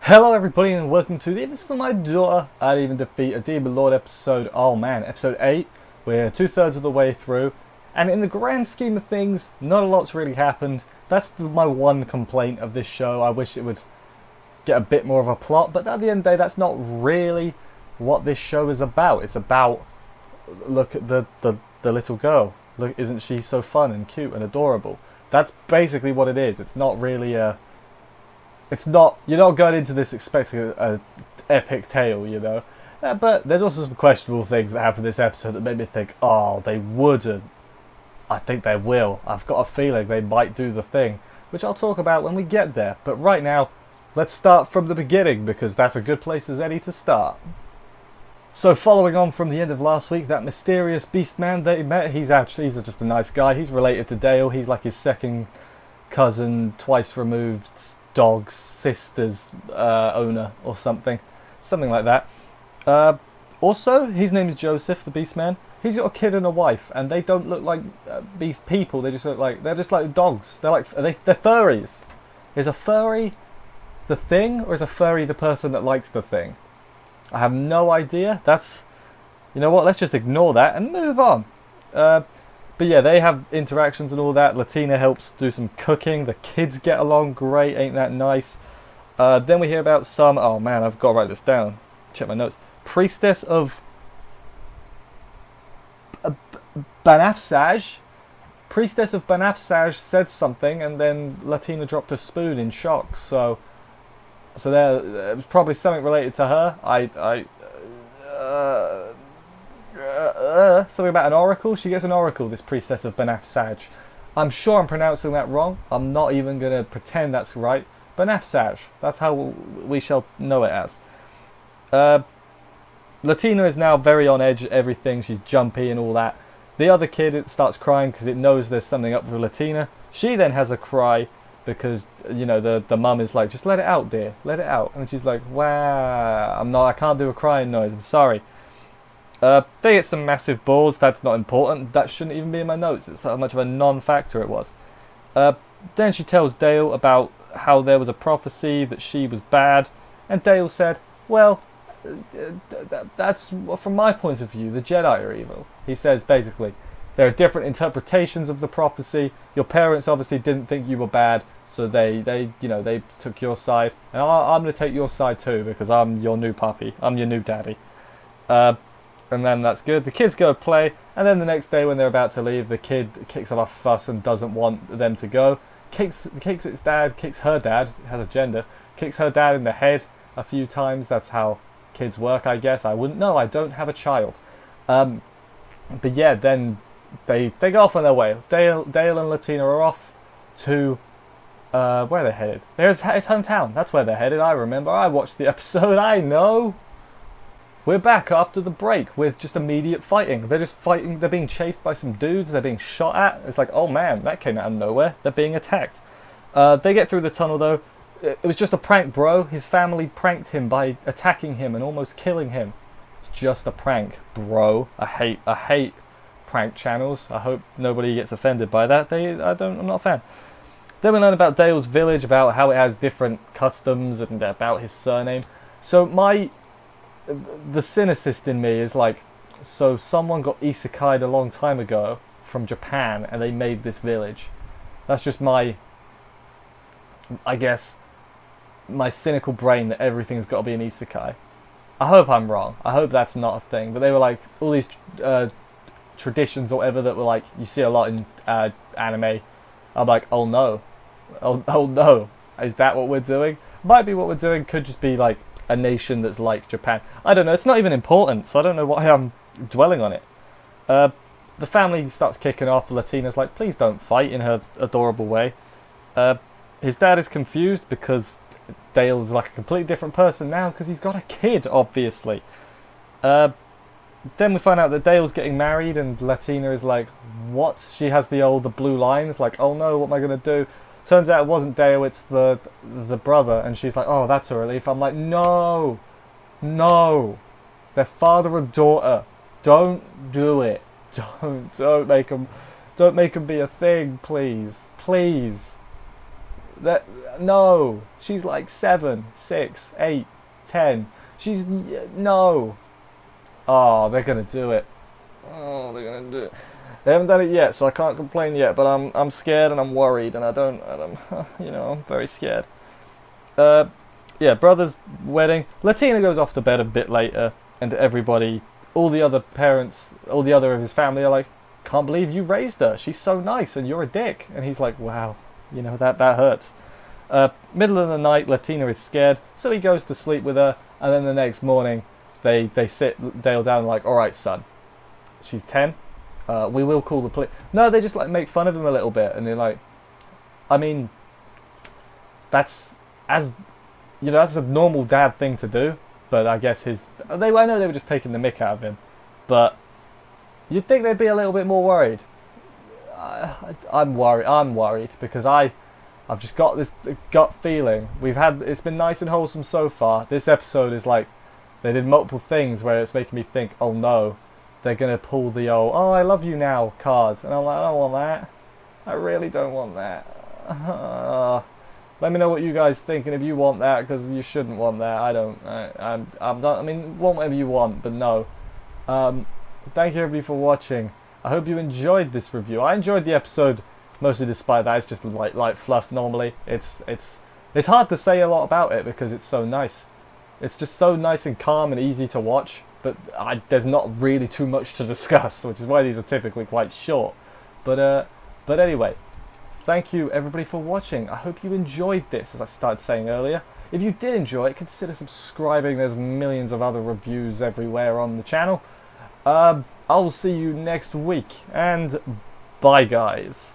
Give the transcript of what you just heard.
Hello everybody and welcome to the This For My Daughter I'd Even Defeat a Demon Lord episode, episode 8. We're 2/3 of the way through, and in the grand scheme of things, not a lot's really happened. That's my one complaint of this show. I wish it would get a bit more of a plot, but at the end of the day, that's not really what this show is about. It's about, look at the little girl. Look, isn't she so fun and cute and adorable? That's basically what it is. It's not really a... You're not going into this expecting a epic tale, you know. But there's also some questionable things that happen in this episode that made me think, oh, they wouldn't. I think they will. I've got a feeling they might do the thing, which I'll talk about when we get there. But right now, let's start from the beginning, because that's a good place as any to start. So following on from the end of last week, that mysterious beast man that he met, he's just a nice guy. He's related to Dale. He's like his second cousin, twice removed dog's sister's owner or something like that. Also, his name is Joseph, the Beastman. He's got a kid and a wife, and they don't look like beast people. They just look like they're dogs. They're furries. Is a furry the thing, or is a furry the person that likes the thing? I have no idea. You know what? Let's just ignore that and move on. But yeah, they have interactions and all that. Latina helps do some cooking. The kids get along great. Ain't that nice? Then we hear about some... Oh man, I've got to write this down. Check my notes. Priestess of... Banafsaj. Priestess of Banafsaj said something, and then Latina dropped a spoon in shock. So there, it was probably something related to her. Something about an oracle. She gets an oracle, this priestess of Banafsaj. I'm sure I'm pronouncing that wrong. I'm not even going to pretend that's right. Banafsaj. That's how we shall know it as. Latina is now very on edge at everything. She's jumpy and all that. The other kid starts crying because it knows there's something up with Latina. She then has a cry because, you know, the mum is like, just let it out, dear. Let it out. And she's like, wow, I can't do a crying noise. I'm sorry. They get some massive balls. That's not important. That shouldn't even be in my notes. It's how much of a non-factor it was. Then she tells Dale about how there was a prophecy that she was bad, and Dale said, well, that's from my point of view, the Jedi are evil. He says basically, there are different interpretations of the prophecy. Your parents obviously didn't think you were bad, so they took your side, and I'm going to take your side too, because I'm your new puppy. I'm your new daddy. And then that's good. The kids go play, and then the next day when they're about to leave, the kid kicks up a fuss and doesn't want them to go. Kicks its dad, kicks her dad, it has a gender, kicks her dad in the head a few times. That's how kids work, I guess. I wouldn't know. I don't have a child. But yeah, then they go off on their way. Dale and Latina are off to where are they headed? There's his hometown. That's where they're headed. I remember. I watched the episode. I know. We're back after the break with just immediate fighting. They're just fighting. They're being chased by some dudes. They're being shot at. It's like, oh man, that came out of nowhere. They're being attacked. They get through the tunnel though. It was just a prank, bro. His family pranked him by attacking him and almost killing him. It's just a prank, bro. I hate prank channels. I hope nobody gets offended by that. I'm not a fan. Then we learn about Dale's village, about how it has different customs and about his surname. So the cynicist in me is like, so someone got isekai'd a long time ago from Japan and they made this village. That's just my cynical brain that everything's got to be an isekai. I hope I'm wrong. I hope that's not a thing. But they were like all these traditions or whatever that were like, you see a lot in anime. I'm like, oh no. Oh no. Is that what we're doing? Might be what we're doing. Could just be like a nation that's like Japan. I don't know. It's not even important, so I don't know why I'm dwelling on it. The family starts kicking off. Latina's like, please don't fight, in her adorable way. His dad is confused because Dale's like a completely different person now because he's got a kid, obviously. Then we find out that Dale's getting married and Latina is like, what? She has the blue lines, like, oh no, what am I going to do? Turns out it wasn't Dale, it's the brother, and she's like, oh, that's a relief. I'm like, no, they're father and daughter. Don't do it. Don't make them be a thing, please. No, she's like 7, 6, 8, 10. She's no. Oh, they're gonna do it. Oh, they're gonna do it. They haven't done it yet, so I can't complain yet. But I'm scared and I'm worried, and I'm you know, I'm very scared. Uh, yeah, brother's wedding. Latina goes off to bed a bit later, and everybody, all the other parents, all the other of his family are like, "Can't believe you raised her. She's so nice, and you're a dick." And he's like, "Wow, you know that hurts." Middle of the night, Latina is scared, so he goes to sleep with her, and then the next morning, they sit Dale down like, "All right, son, she's 10. We will call the police." No, they just like make fun of him a little bit, and they're like, I mean, that's as you know, that's a normal dad thing to do. But I guess I know they were just taking the mick out of him, but you'd think they'd be a little bit more worried. I'm worried. I'm worried because I've just got this gut feeling. It's been nice and wholesome so far. This episode is like, they did multiple things where it's making me think, oh no, they're gonna pull the old, oh I love you now cards, and I'm like, I don't want that. I really don't want that. Let me know what you guys think, and if you want that, because you shouldn't want that. I don't. I'm not. I mean, want whatever you want, but no. Thank you everybody for watching. I hope you enjoyed this review. I enjoyed the episode mostly despite that. It's just light fluff normally. It's hard to say a lot about it because it's so nice. It's just so nice and calm and easy to watch, but there's not really too much to discuss, which is why these are typically quite short. But anyway, thank you everybody for watching. I hope you enjoyed this, as I started saying earlier. If you did enjoy it, consider subscribing. There's millions of other reviews everywhere on the channel. I'll see you next week, and bye guys.